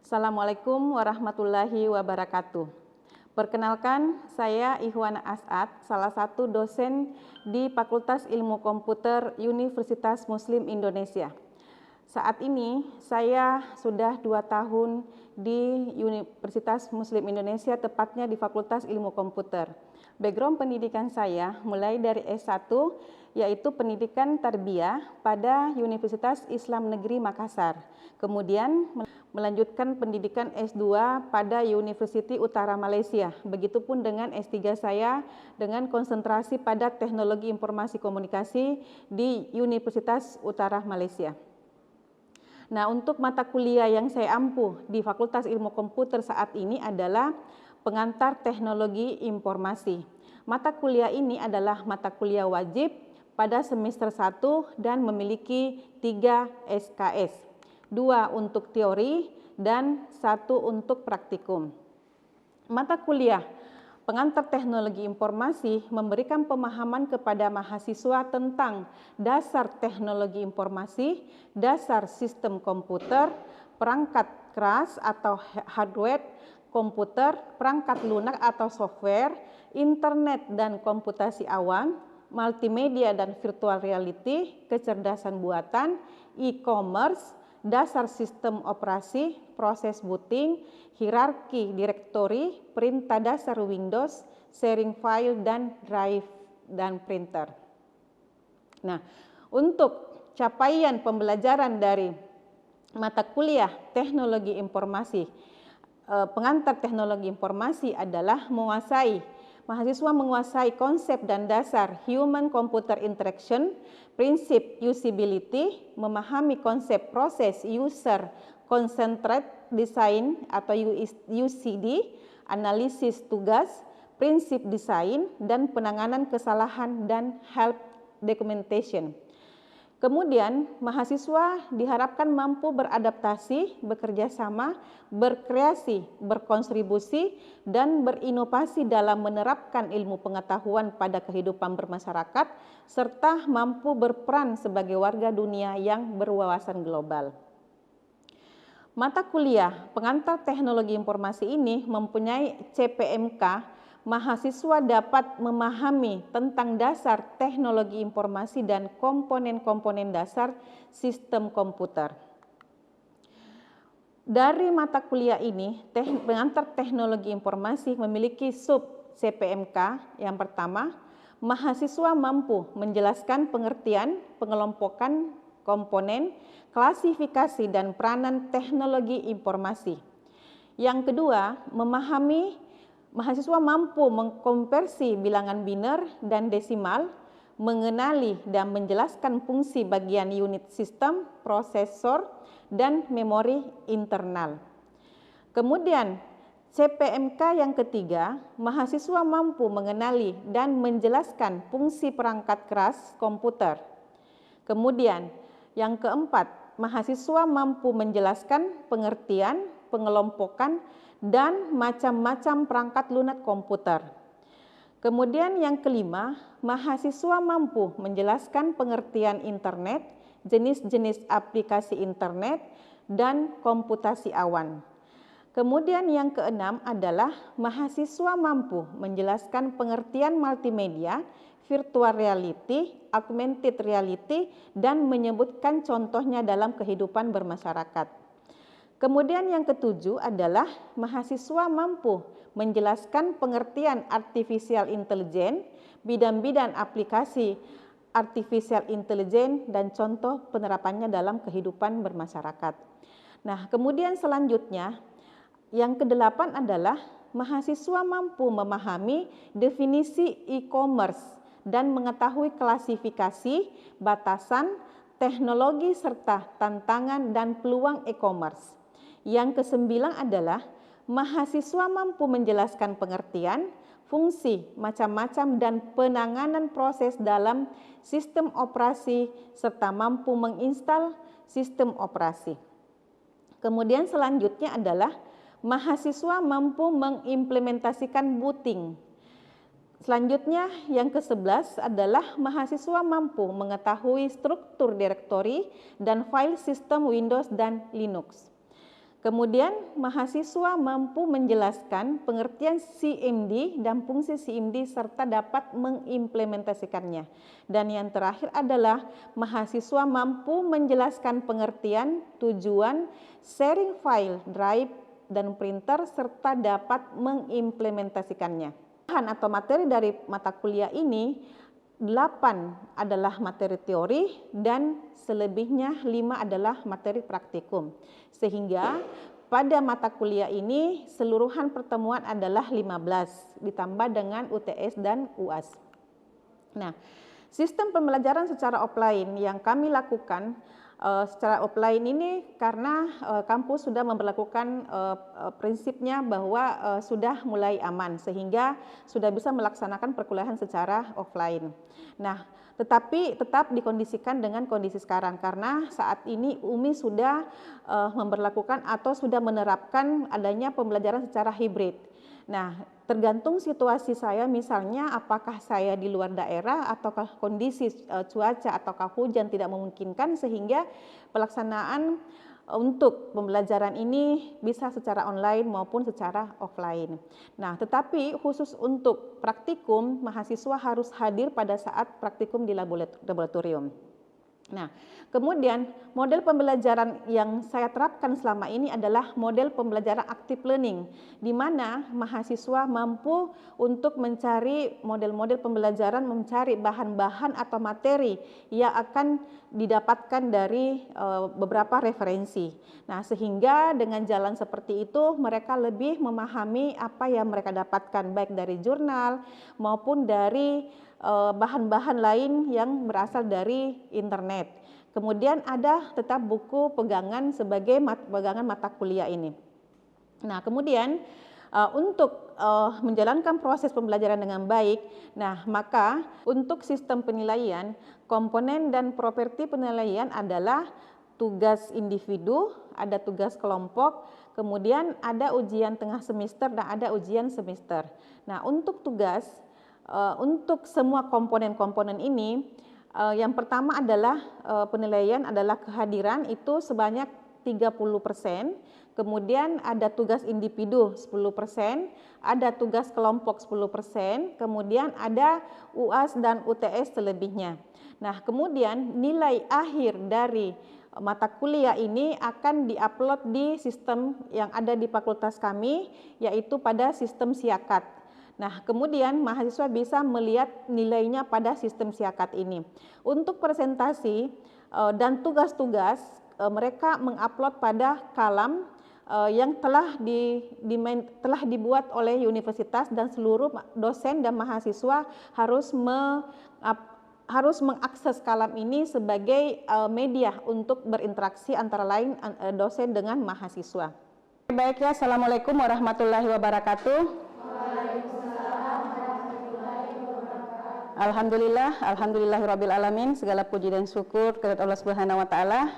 Assalamualaikum warahmatullahi wabarakatuh. Perkenalkan, saya Ihwana As'ad, salah satu dosen di Fakultas Ilmu Komputer Universitas Muslim Indonesia. Saat ini saya sudah 2 tahun di Universitas Muslim Indonesia, tepatnya di Fakultas Ilmu Komputer. Background pendidikan saya mulai dari S1, yaitu pendidikan tarbiyah pada Universitas Islam Negeri Makassar. Kemudian melanjutkan pendidikan S2 pada University Utara Malaysia. Begitupun dengan S3 saya dengan konsentrasi pada Teknologi Informasi Komunikasi di Universitas Utara Malaysia. Nah, untuk mata kuliah yang saya ampuh di Fakultas Ilmu Komputer saat ini adalah pengantar teknologi informasi. Mata kuliah ini adalah mata kuliah wajib pada semester 1 dan memiliki 3 SKS. 2 untuk teori dan 1 untuk praktikum. Mata kuliah pengantar teknologi informasi memberikan pemahaman kepada mahasiswa tentang dasar teknologi informasi, dasar sistem komputer, perangkat keras atau hardware komputer, perangkat lunak atau software, internet dan komputasi awam, multimedia dan virtual reality, kecerdasan buatan, e-commerce, dasar sistem operasi, proses booting, hierarki direktori, perintah dasar Windows, sharing file dan drive dan printer. Nah, untuk capaian pembelajaran dari mata kuliah teknologi informasi, pengantar teknologi informasi adalah mahasiswa menguasai konsep dan dasar human computer interaction, prinsip usability, memahami konsep proses user centered design atau UCD, analisis tugas, prinsip desain dan penanganan kesalahan dan help documentation. Kemudian, mahasiswa diharapkan mampu beradaptasi, bekerja sama, berkreasi, berkontribusi, dan berinovasi dalam menerapkan ilmu pengetahuan pada kehidupan bermasyarakat, serta mampu berperan sebagai warga dunia yang berwawasan global. Mata kuliah pengantar teknologi informasi ini mempunyai CPMK. Mahasiswa dapat memahami tentang dasar teknologi informasi dan komponen-komponen dasar sistem komputer. Dari mata kuliah ini, pengantar teknologi informasi memiliki sub CPMK. Yang pertama, mahasiswa mampu menjelaskan pengertian, pengelompokan komponen, klasifikasi dan peranan teknologi informasi. Yang kedua, mahasiswa mampu mengkonversi bilangan biner dan desimal, mengenali dan menjelaskan fungsi bagian unit sistem, prosesor, dan memori internal. Kemudian, CPMK yang ketiga, mahasiswa mampu mengenali dan menjelaskan fungsi perangkat keras komputer. Kemudian, yang keempat, mahasiswa mampu menjelaskan pengertian, pengelompokan, dan macam-macam perangkat lunak komputer. Kemudian yang kelima, mahasiswa mampu menjelaskan pengertian internet, jenis-jenis aplikasi internet, dan komputasi awan. Kemudian yang keenam adalah mahasiswa mampu menjelaskan pengertian multimedia, virtual reality, augmented reality, dan menyebutkan contohnya dalam kehidupan bermasyarakat. Kemudian yang ketujuh adalah mahasiswa mampu menjelaskan pengertian artificial intelligence, bidang-bidang aplikasi artificial intelligence dan contoh penerapannya dalam kehidupan bermasyarakat. Nah, kemudian selanjutnya yang kedelapan adalah mahasiswa mampu memahami definisi e-commerce dan mengetahui klasifikasi, batasan, teknologi serta tantangan dan peluang e-commerce. Yang kesembilan adalah mahasiswa mampu menjelaskan pengertian, fungsi, macam-macam dan penanganan proses dalam sistem operasi serta mampu menginstal sistem operasi. Kemudian selanjutnya adalah mahasiswa mampu mengimplementasikan booting. Selanjutnya yang ke-11 adalah mahasiswa mampu mengetahui struktur direktori dan file sistem Windows dan Linux. Kemudian mahasiswa mampu menjelaskan pengertian CMD dan fungsi CMD serta dapat mengimplementasikannya. Dan yang terakhir adalah mahasiswa mampu menjelaskan pengertian, tujuan, sharing file, drive, dan printer serta dapat mengimplementasikannya. Bahan atau materi dari mata kuliah ini 8 adalah materi teori dan selebihnya 5 adalah materi praktikum. Sehingga pada mata kuliah ini seluruhan pertemuan adalah 15 ditambah dengan UTS dan UAS. Nah, sistem pembelajaran secara offline yang kami lakukan secara offline ini karena kampus sudah memperlakukan prinsipnya bahwa sudah mulai aman sehingga sudah bisa melaksanakan perkuliahan secara offline. Nah, tetapi tetap dikondisikan dengan kondisi sekarang karena saat ini UMI sudah memperlakukan atau sudah menerapkan adanya pembelajaran secara hibrid. Nah, tergantung situasi saya, misalnya apakah saya di luar daerah ataukah kondisi cuaca ataukah hujan tidak memungkinkan sehingga pelaksanaan untuk pembelajaran ini bisa secara online maupun secara offline. Nah, tetapi khusus untuk praktikum, mahasiswa harus hadir pada saat praktikum di laboratorium. Nah, kemudian model pembelajaran yang saya terapkan selama ini adalah model pembelajaran active learning, di mana mahasiswa mampu untuk mencari model-model pembelajaran, mencari bahan-bahan atau materi yang akan didapatkan dari beberapa referensi. Nah, sehingga dengan jalan seperti itu mereka lebih memahami apa yang mereka dapatkan baik dari jurnal maupun dari bahan-bahan lain yang berasal dari internet. Kemudian ada tetap buku pegangan sebagai pegangan mata kuliah ini. Nah, kemudian untuk menjalankan proses pembelajaran dengan baik, nah maka untuk sistem penilaian, komponen dan properti penilaian adalah tugas individu, ada tugas kelompok, kemudian ada ujian tengah semester dan ada ujian semester. Nah, untuk tugas untuk semua komponen-komponen ini, yang pertama adalah penilaian adalah kehadiran itu sebanyak 30%, kemudian ada tugas individu 10%, ada tugas kelompok 10%, kemudian ada UAS dan UTS selebihnya. Nah, kemudian nilai akhir dari mata kuliah ini akan diupload di sistem yang ada di fakultas kami, yaitu pada sistem Siakat. Nah, kemudian mahasiswa bisa melihat nilainya pada sistem Siakat ini. Untuk presentasi dan tugas-tugas, mereka mengupload pada kalam yang telah dibuat oleh universitas dan seluruh dosen dan mahasiswa harus mengakses kalam ini sebagai media untuk berinteraksi antara lain dosen dengan mahasiswa. Baik ya, Assalamualaikum warahmatullahi wabarakatuh. Alhamdulillahirabbil alamin, segala puji dan syukur kepada Allah Subhanahu wa taala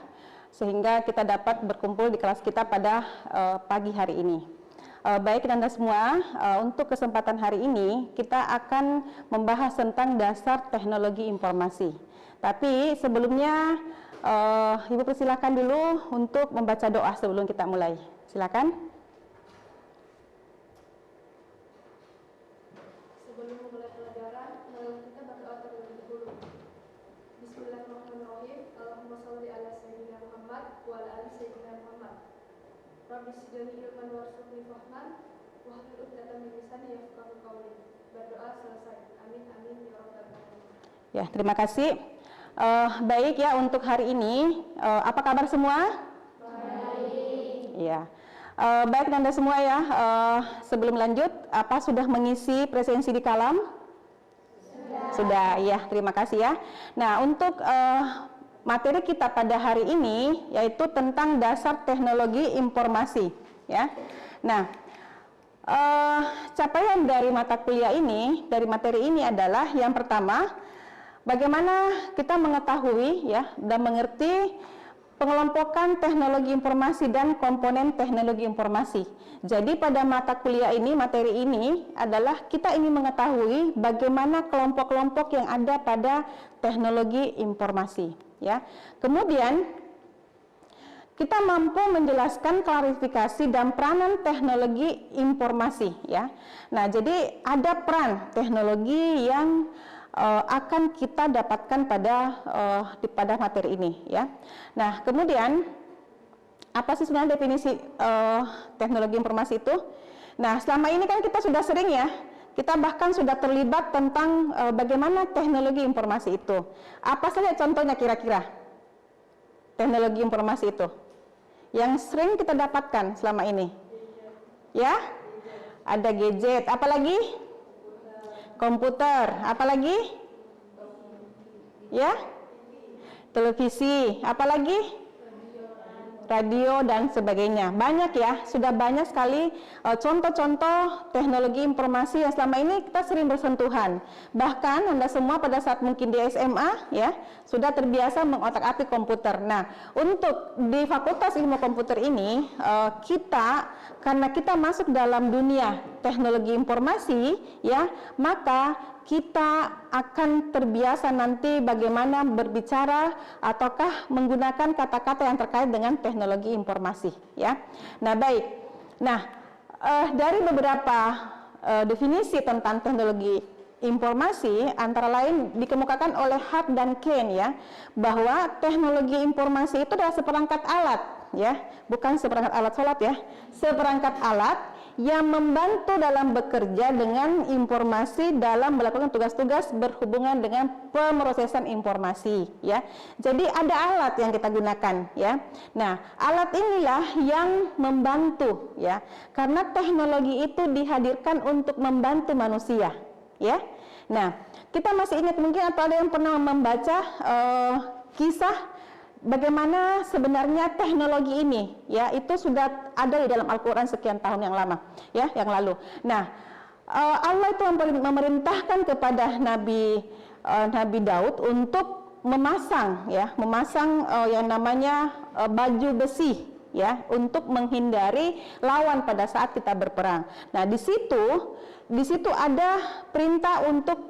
sehingga kita dapat berkumpul di kelas kita pada pagi hari ini. Baik Anda semua, untuk kesempatan hari ini kita akan membahas tentang dasar teknologi informasi. Tapi sebelumnya Ibu persilakan dulu untuk membaca doa sebelum kita mulai. Silakan. Ya, terima kasih. Baik ya, untuk hari ini, apa kabar semua? Baik. Ya, baik Anda semua ya. Sebelum lanjut, apa sudah mengisi presensi di kalam? Sudah, ya. Terima kasih ya. Nah, untuk materi kita pada hari ini yaitu tentang dasar teknologi informasi, ya. Nah, capaian dari mata kuliah ini, dari materi ini adalah yang pertama, bagaimana kita mengetahui ya dan mengerti pengelompokan teknologi informasi dan komponen teknologi informasi. Jadi pada mata kuliah ini, materi ini adalah kita ingin mengetahui bagaimana kelompok-kelompok yang ada pada teknologi informasi. Ya. Kemudian kita mampu menjelaskan klarifikasi dan peranan teknologi informasi ya. Nah, jadi ada peran teknologi yang akan kita dapatkan pada materi ini ya. Nah, kemudian apa sih sebenarnya definisi teknologi informasi itu? Nah, selama ini kan kita sudah sering ya, kita bahkan sudah terlibat tentang bagaimana teknologi informasi itu. Apa saja contohnya kira-kira teknologi informasi itu yang sering kita dapatkan selama ini? Ya, ada gadget, apalagi? Komputer, apalagi? Ya, televisi, apalagi? Radio dan sebagainya. Banyak ya, sudah banyak sekali contoh-contoh teknologi informasi yang selama ini kita sering bersentuhan. Bahkan Anda semua pada saat mungkin di SMA ya, sudah terbiasa mengotak-atik komputer. Nah, untuk di Fakultas Ilmu Komputer ini karena kita masuk dalam dunia teknologi informasi ya, maka kita akan terbiasa nanti bagaimana berbicara ataukah menggunakan kata-kata yang terkait dengan teknologi informasi ya. Nah, baik. Nah, dari beberapa definisi tentang teknologi informasi antara lain dikemukakan oleh Hart dan Kane ya, bahwa teknologi informasi itu adalah seperangkat alat ya, bukan seperangkat alat sholat ya, seperangkat alat yang membantu dalam bekerja dengan informasi dalam melakukan tugas-tugas berhubungan dengan pemrosesan informasi ya. Jadi ada alat yang kita gunakan ya. Nah, alat inilah yang membantu ya. Karena teknologi itu dihadirkan untuk membantu manusia ya. Nah, kita masih ingat mungkin atau ada yang pernah membaca kisah bagaimana sebenarnya teknologi ini ya itu sudah ada di dalam Al-Qur'an sekian tahun yang lama ya, yang lalu. Nah, Allah itu memerintahkan kepada Nabi Daud untuk memasang yang namanya baju besi ya, untuk menghindari lawan pada saat kita berperang. Nah, di situ ada perintah untuk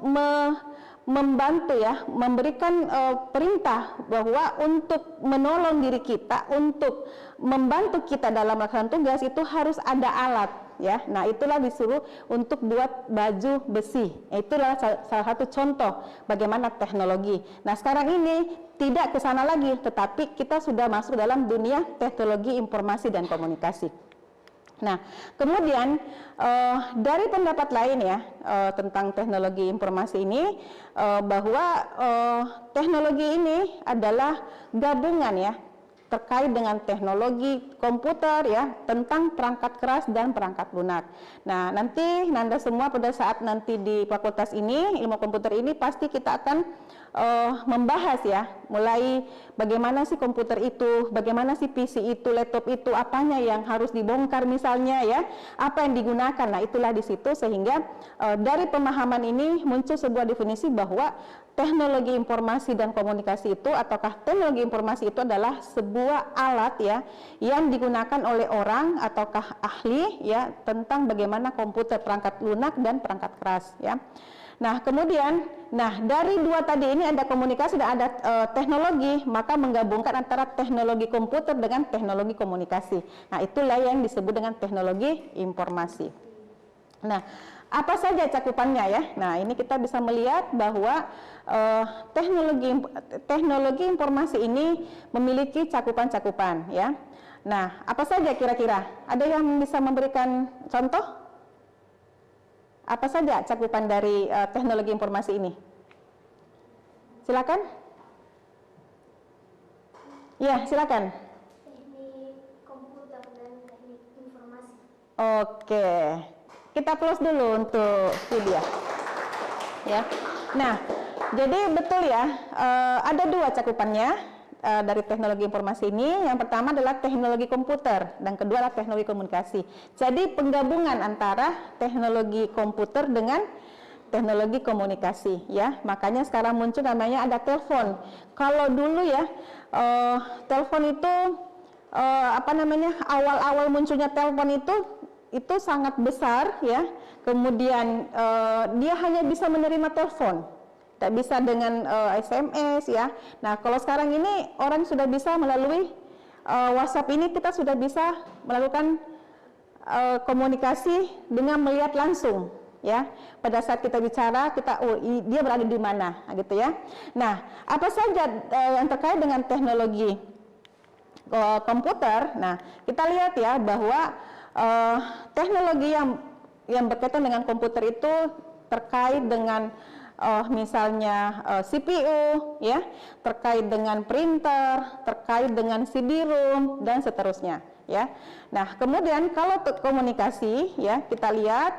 membantu ya, memberikan perintah bahwa untuk menolong diri kita, untuk membantu kita dalam melakukan tugas itu harus ada alat ya. Nah, itulah disuruh untuk buat baju besi. Itulah salah satu contoh bagaimana teknologi. Nah, sekarang ini tidak ke sana lagi, tetapi kita sudah masuk dalam dunia teknologi informasi dan komunikasi. Nah, kemudian dari pendapat lain ya tentang teknologi informasi ini, bahwa teknologi ini adalah gabungan ya terkait dengan teknologi komputer ya, tentang perangkat keras dan perangkat lunak. Nah, nanti Anda semua pada saat nanti di fakultas ini, ilmu komputer ini, pasti kita akan membahas ya, mulai bagaimana sih komputer itu, bagaimana sih PC itu, laptop itu, apanya yang harus dibongkar misalnya ya, apa yang digunakan. Nah, itulah di situ sehingga dari pemahaman ini muncul sebuah definisi bahwa teknologi informasi dan komunikasi itu ataukah teknologi informasi itu adalah sebuah alat ya yang digunakan oleh orang ataukah ahli ya tentang bagaimana komputer, perangkat lunak dan perangkat keras ya. Nah, kemudian dari dua tadi ini ada komunikasi dan ada teknologi, maka menggabungkan antara teknologi komputer dengan teknologi komunikasi. Nah, itulah yang disebut dengan teknologi informasi. Nah, apa saja cakupannya ya? Nah, ini kita bisa melihat bahwa teknologi informasi ini memiliki cakupan-cakupan ya. Nah, apa saja kira-kira? Ada yang bisa memberikan contoh? Apa saja cakupan dari teknologi informasi ini? Silakan. Ya, silakan. Teknik komputer dan teknik informasi. Oke. Kita close dulu untuk video. Ya. Nah, jadi betul ya, ada dua cakupannya dari teknologi informasi ini. Yang pertama adalah teknologi komputer dan kedua adalah teknologi komunikasi. Jadi penggabungan antara teknologi komputer dengan teknologi komunikasi ya. Makanya sekarang muncul namanya ada telepon. Kalau dulu ya telepon itu awal-awal munculnya telepon itu sangat besar ya. Kemudian dia hanya bisa menerima telepon, tak bisa dengan SMS ya. Nah, kalau sekarang ini orang sudah bisa melalui WhatsApp ini kita sudah bisa melakukan komunikasi dengan melihat langsung, ya. Pada saat kita bicara, dia berada di mana, gitu ya. Nah, apa saja yang terkait dengan teknologi komputer? Nah, kita lihat ya bahwa teknologi yang berkaitan dengan komputer itu terkait dengan misalnya CPU, ya, terkait dengan printer, terkait dengan CD-ROM dan seterusnya, ya. Nah, kemudian kalau komunikasi, ya, kita lihat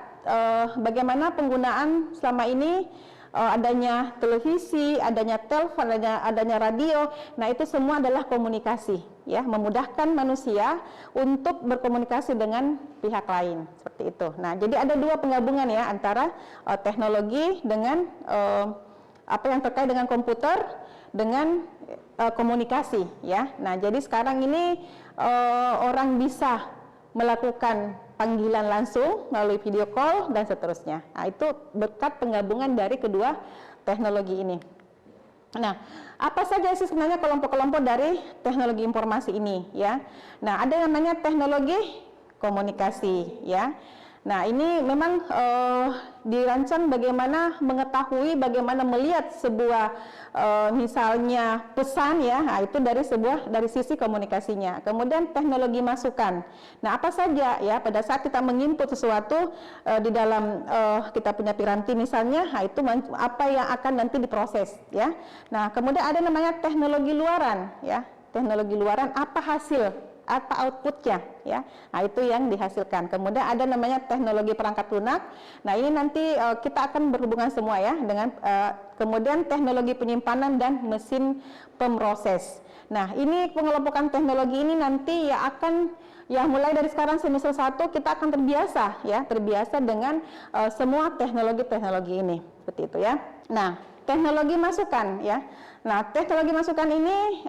bagaimana penggunaan selama ini, adanya televisi, adanya telepon, adanya radio. Nah, itu semua adalah komunikasi, ya, memudahkan manusia untuk berkomunikasi dengan pihak lain, seperti itu. Nah, jadi ada dua penggabungan ya antara teknologi dengan apa yang terkait dengan komputer dengan komunikasi, ya. Nah, jadi sekarang ini orang bisa melakukan panggilan langsung melalui video call dan seterusnya. Nah, itu berkat penggabungan dari kedua teknologi ini. Nah, apa saja sih sebenarnya kelompok-kelompok dari teknologi informasi ini, ya? Nah, ada yang namanya teknologi komunikasi, ya. Nah, ini memang dirancang bagaimana mengetahui, bagaimana melihat sebuah misalnya pesan, ya. Nah, itu dari sisi komunikasinya. Kemudian teknologi masukan. Nah, apa saja ya pada saat kita menginput sesuatu di dalam kita punya piranti misalnya, nah itu apa yang akan nanti diproses, ya. Nah, kemudian ada namanya teknologi luaran, ya. Teknologi luaran, apa hasil, apa outputnya, ya. Nah, itu yang dihasilkan. Kemudian ada namanya teknologi perangkat lunak. Nah, ini nanti kita akan berhubungan semua ya dengan kemudian teknologi penyimpanan dan mesin pemroses. Nah, ini pengelompokan teknologi ini nanti ya mulai dari sekarang semester 1 kita akan terbiasa dengan semua teknologi-teknologi ini, seperti itu ya. Nah, teknologi masukan, ya. Nah, teknologi masukan ini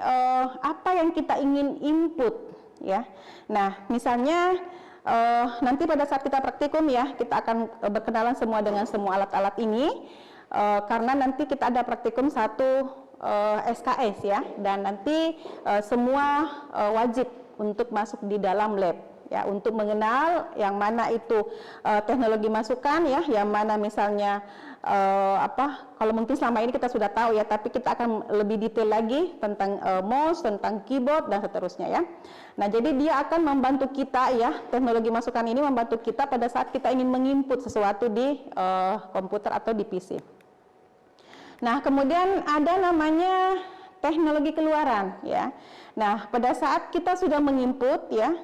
apa yang kita ingin input, ya. Nah, misalnya nanti pada saat kita praktikum, ya, kita akan berkenalan semua dengan semua alat-alat ini karena nanti kita ada praktikum 1 SKS, ya, dan nanti semua wajib untuk masuk di dalam lab, ya, untuk mengenal yang mana itu teknologi masukan, ya, yang mana misalnya kalau mungkin selama ini kita sudah tahu, ya, tapi kita akan lebih detail lagi tentang mouse, tentang keyboard dan seterusnya, ya. Nah, jadi dia akan membantu kita, ya, teknologi masukan ini membantu kita pada saat kita ingin menginput sesuatu di komputer atau di PC. Nah, kemudian ada namanya teknologi keluaran, ya. Nah, pada saat kita sudah menginput, ya,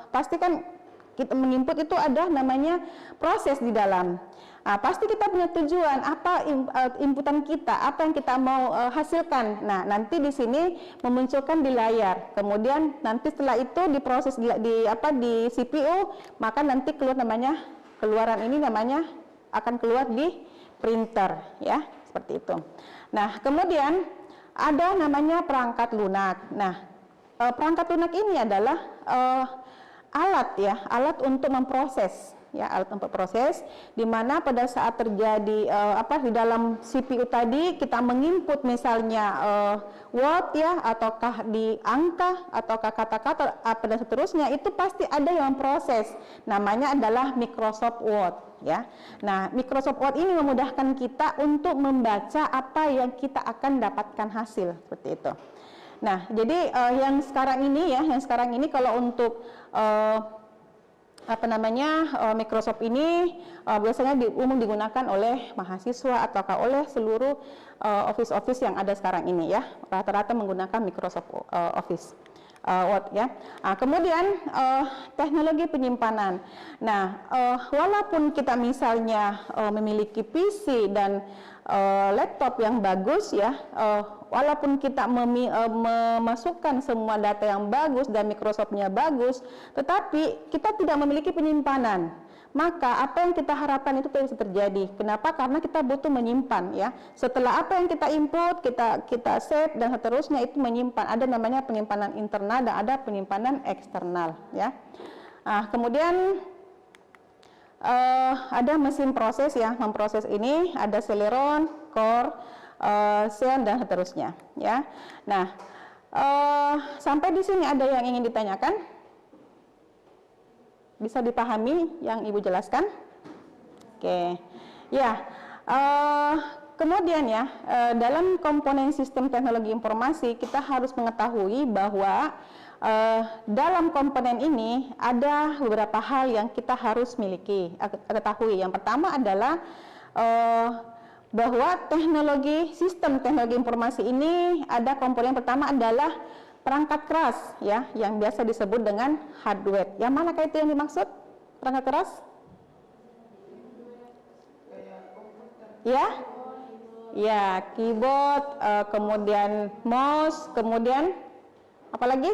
pasti kan kita menginput itu ada namanya proses di dalam. Nah, pasti kita punya tujuan apa inputan kita, apa yang kita mau hasilkan. Nah, nanti di sini memunculkan di layar. Kemudian nanti setelah itu diproses di CPU, maka nanti keluaran ini namanya akan keluar di printer, ya, seperti itu. Nah, kemudian ada namanya perangkat lunak. Nah, perangkat lunak ini adalah alat untuk memproses, ya, alat untuk proses, di mana pada saat terjadi di dalam CPU tadi kita menginput misalnya word, ya, ataukah di angka, ataukah kata-kata dan seterusnya, itu pasti ada yang proses. Namanya adalah Microsoft Word, ya. Nah, Microsoft Word ini memudahkan kita untuk membaca apa yang kita akan dapatkan hasil, seperti itu. Nah, jadi yang sekarang ini kalau untuk Microsoft ini biasanya umum digunakan oleh mahasiswa ataukah oleh seluruh office yang ada sekarang ini, ya. Rata-rata menggunakan Microsoft Office Word, ya. Nah, kemudian teknologi penyimpanan. Nah, walaupun kita misalnya memiliki PC dan laptop yang bagus, ya, walaupun kita memasukkan semua data yang bagus dan Microsoft-nya bagus, tetapi kita tidak memiliki penyimpanan. Maka apa yang kita harapkan itu tidak bisa terjadi. Kenapa? Karena kita butuh menyimpan, ya. Setelah apa yang kita input, kita save dan seterusnya, itu menyimpan. Ada namanya penyimpanan internal dan ada penyimpanan eksternal, ya. Nah, kemudian ada mesin proses, ya, memproses ini ada Celeron, Core, Xeon dan seterusnya, ya. Nah, Sampai di sini ada yang ingin ditanyakan? Bisa dipahami yang Ibu jelaskan? Oke, ya. Kemudian ya, dalam komponen sistem teknologi informasi kita harus mengetahui bahwa dalam komponen ini ada beberapa hal yang kita harus ketahui. Yang pertama adalah bahwa sistem teknologi informasi ini ada komponen pertama adalah perangkat keras ya, yang biasa disebut dengan hardware. Yang manakah itu yang dimaksud perangkat keras? Ya, ya, keyboard, kemudian mouse, kemudian apa lagi?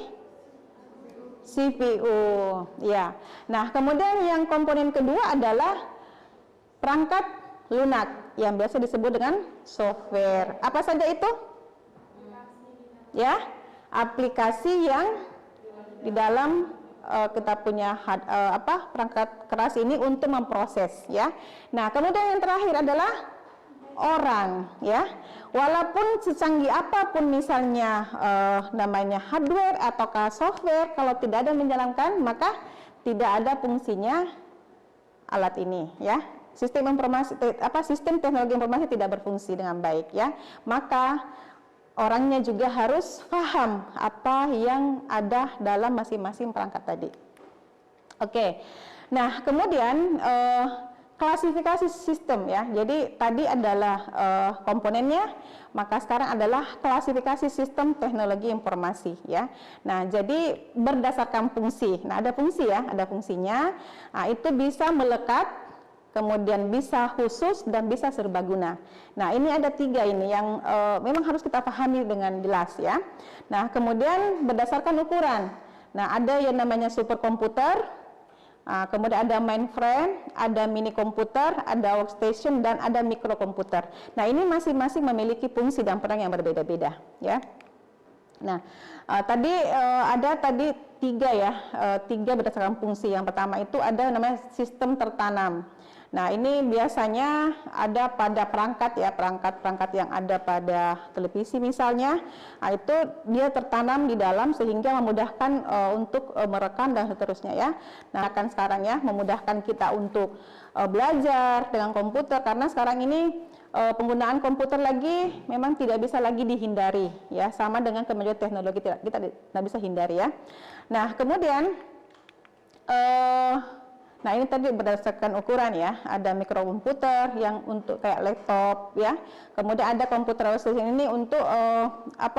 CPU. Ya. Nah, kemudian yang komponen kedua adalah perangkat lunak yang biasa disebut dengan software. Apa saja itu? Ya, aplikasi yang di dalam kita punya perangkat keras ini untuk memproses ya. Nah, kemudian yang terakhir adalah orang ya. Walaupun secanggih apapun misalnya namanya hardware ataukah software, kalau tidak ada yang menjalankan maka tidak ada fungsinya alat ini ya. Sistem teknologi informasi tidak berfungsi dengan baik ya. Maka orangnya juga harus paham apa yang ada dalam masing-masing perangkat tadi. Oke. Nah, kemudian klasifikasi sistem ya. Jadi tadi adalah komponennya, maka sekarang adalah klasifikasi sistem teknologi informasi ya. Nah, jadi berdasarkan fungsi. Nah, ada fungsi ya, ada fungsinya. Nah, itu bisa melekat, kemudian bisa khusus dan bisa serbaguna. Nah, ini ada 3 ini yang memang harus kita pahami dengan jelas ya. Nah, kemudian berdasarkan ukuran. Nah, ada yang namanya superkomputer. Kemudian ada mainframe, ada mini komputer, ada workstation, dan ada mikrokomputer. Nah, ini masing-masing memiliki fungsi dan peran yang berbeda-beda, ya. Nah, ada 3 ya, 3 berdasarkan fungsi. Yang pertama itu ada namanya sistem tertanam. Nah, ini biasanya ada pada perangkat ya, perangkat yang ada pada televisi misalnya. Nah, itu dia tertanam di dalam sehingga memudahkan untuk merekam dan seterusnya ya. Nah, akan sekarang ya memudahkan kita untuk belajar dengan komputer, karena sekarang ini penggunaan komputer lagi memang tidak bisa lagi dihindari ya, sama dengan kemajuan teknologi kita tidak bisa hindari ya. Nah, kemudian nah, ini tadi berdasarkan ukuran ya, ada mikrokomputer yang untuk kayak laptop ya, kemudian ada komputer workstation ini untuk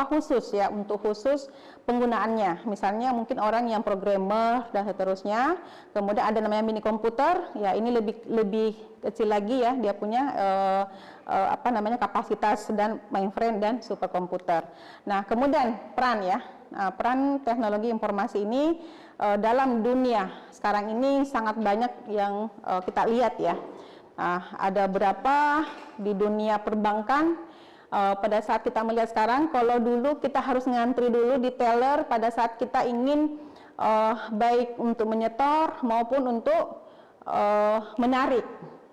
khusus ya, untuk khusus penggunaannya, misalnya mungkin orang yang programmer dan seterusnya. Kemudian ada namanya mini komputer ya, ini lebih kecil lagi ya, dia punya kapasitas dan mainframe dan superkomputer. Nah, kemudian peran ya. Peran teknologi informasi ini dalam dunia sekarang ini sangat banyak yang kita lihat ya. Ada berapa di dunia perbankan. Pada saat kita melihat sekarang, kalau dulu kita harus ngantri dulu di teller pada saat kita ingin baik untuk menyetor maupun untuk menarik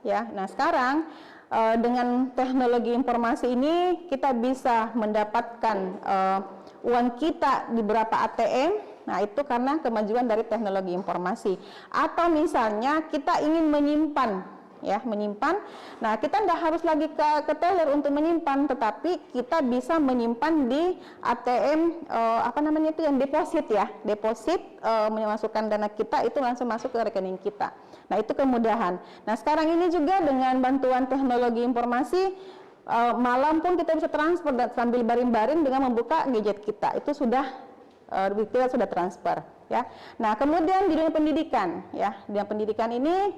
ya. Nah, sekarang dengan teknologi informasi ini kita bisa mendapatkan uang kita di beberapa ATM. Nah, itu karena kemajuan dari teknologi informasi. Atau misalnya kita ingin menyimpan ya, menyimpan. Nah, kita tidak harus lagi ke teller untuk menyimpan, tetapi kita bisa menyimpan di ATM itu yang deposit ya. Deposit memasukkan dana kita itu langsung masuk ke rekening kita. Nah, itu kemudahan. Nah, sekarang ini juga dengan bantuan teknologi informasi, malam pun kita bisa transfer sambil baring-baring dengan membuka gadget kita. Itu kita sudah transfer ya. Nah, kemudian di dunia pendidikan ya, di dunia pendidikan ini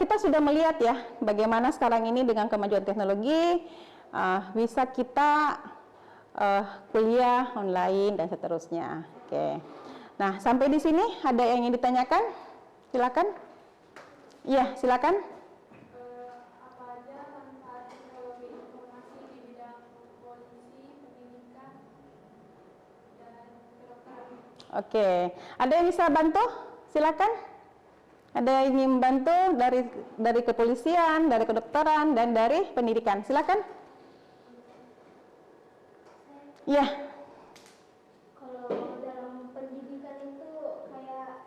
kita sudah melihat ya bagaimana sekarang ini dengan kemajuan teknologi bisa kita kuliah online dan seterusnya. Oke. Nah, sampai di sini ada yang ingin ditanyakan? Silakan. Iya, silakan. Apa aja manfaat teknologi informasi di bidang polisi, pendidikan, dan kedokteran? Oke, ada yang bisa bantu? Silakan. Ada yang ingin bantu dari kepolisian, dari kedokteran, dan dari pendidikan. Silakan. Iya. Kalau dalam pendidikan itu kayak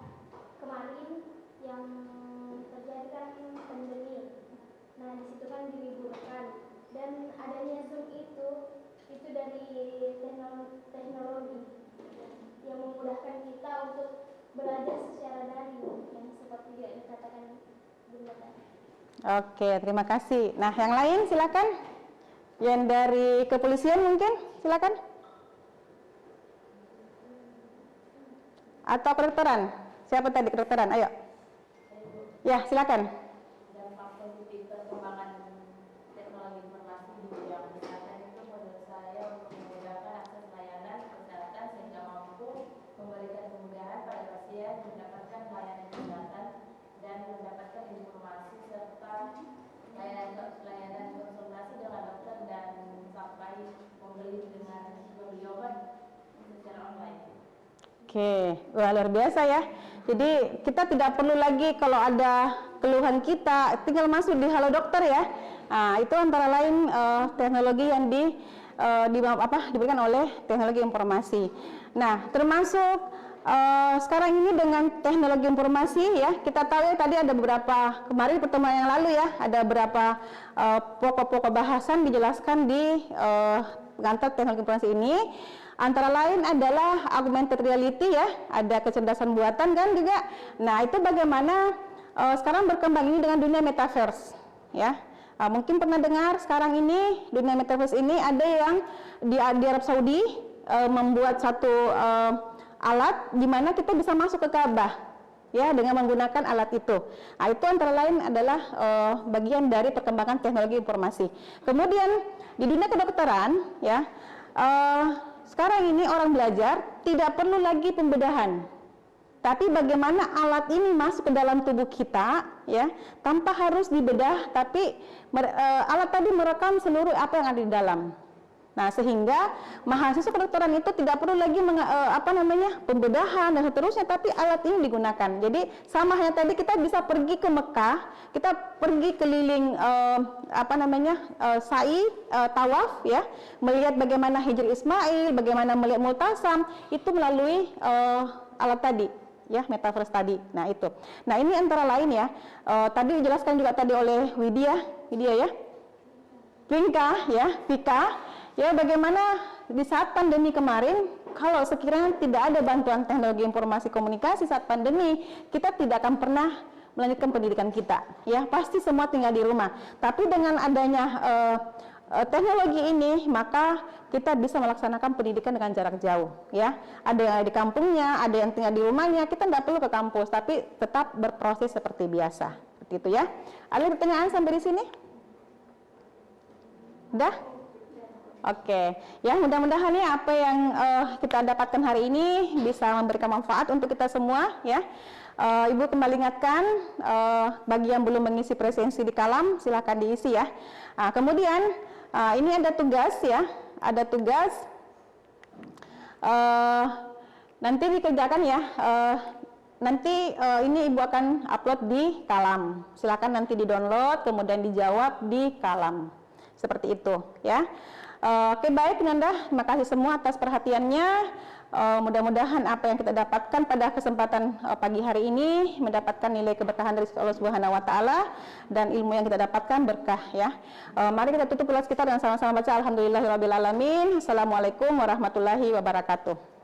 kemarin yang terjadi kan pandemi. Nah, di situ kan diliburkan dan adanya Zoom itu dari teknologi yang memudahkan kita untuk belajar secara daring yang seperti yang dikatakan Bunda tadi. Oke, terima kasih. Nah, yang lain silakan. Yang dari kepolisian mungkin, silakan. Atau kedokteran? Siapa tadi kedokteran? Ayo. Ya, silakan. Dampak positif perkembangan teknologi informasi di bidang kesehatan itu menurut saya untuk memudahkan akses layanan kesehatan sehingga mampu memberikan kemudahan pada pasien mendapatkan layanan kesehatan dan mendapatkan informasi serta layanan konsultasi dengan dokter dan sampai membeli obat secara online. Oke, wah, luar biasa ya. Jadi kita tidak perlu lagi kalau ada keluhan kita tinggal masuk di Halo Dokter ya. Nah, itu antara lain teknologi yang diberikan oleh teknologi informasi. Nah, termasuk sekarang ini dengan teknologi informasi ya, kita tahu ya tadi ada beberapa kemarin pertemuan yang lalu ya, ada beberapa pokok-pokok bahasan dijelaskan di pengantar teknologi informasi ini. Antara lain adalah augmented reality ya, ada kecerdasan buatan kan juga. Nah, itu bagaimana sekarang berkembang ini dengan dunia metaverse ya. Mungkin pernah dengar sekarang ini dunia metaverse ini ada yang di Arab Saudi membuat satu alat di mana kita bisa masuk ke Ka'bah ya dengan menggunakan alat itu. Nah, itu antara lain adalah bagian dari perkembangan teknologi informasi. Kemudian di dunia kedokteran ya, sekarang ini orang belajar tidak perlu lagi pembedahan, tapi bagaimana alat ini masuk ke dalam tubuh kita ya, tanpa harus dibedah, tapi alat tadi merekam seluruh apa yang ada di dalam. Nah, sehingga mahasiswa kedokteran itu tidak perlu lagi pembedahan dan seterusnya, tapi alat ini digunakan. Jadi sama hanya tadi kita bisa pergi ke Mekah, kita pergi keliling sa'i, tawaf ya, melihat bagaimana Hijr Ismail, bagaimana melihat Multasam, itu melalui alat tadi ya, metaverse tadi. Nah, itu. Nah, ini antara lain ya, tadi dijelaskan juga tadi oleh Widya ya, Vika ya, bagaimana di saat pandemi kemarin, kalau sekiranya tidak ada bantuan teknologi informasi komunikasi saat pandemi, kita tidak akan pernah melanjutkan pendidikan kita ya, pasti semua tinggal di rumah. Tapi dengan adanya teknologi ini, maka kita bisa melaksanakan pendidikan dengan jarak jauh ya. Ada yang di kampungnya, ada yang tinggal di rumahnya, kita tidak perlu ke kampus, tapi tetap berproses seperti biasa. Seperti itu ya. Ada pertanyaan sampai di sini? Udah? Oke, ya mudah-mudahan ya apa yang kita dapatkan hari ini bisa memberikan manfaat untuk kita semua ya. Ibu kembali ingatkan, bagi yang belum mengisi presensi di Kalam silakan diisi ya. Kemudian ini ada tugas ya, ada tugas nanti dikerjakan ya. Nanti ini Ibu akan upload di Kalam, silakan nanti di-download kemudian dijawab di Kalam, seperti itu ya. Oke, baik Nanda, terima kasih semua atas perhatiannya. Mudah-mudahan apa yang kita dapatkan pada kesempatan pagi hari ini mendapatkan nilai keberkahan dari Allah Subhanahu wa taala dan ilmu yang kita dapatkan berkah ya. Mari kita tutup kelas kita dengan sama-sama baca alhamdulillahirabbil alamin. Assalamualaikum warahmatullahi wabarakatuh.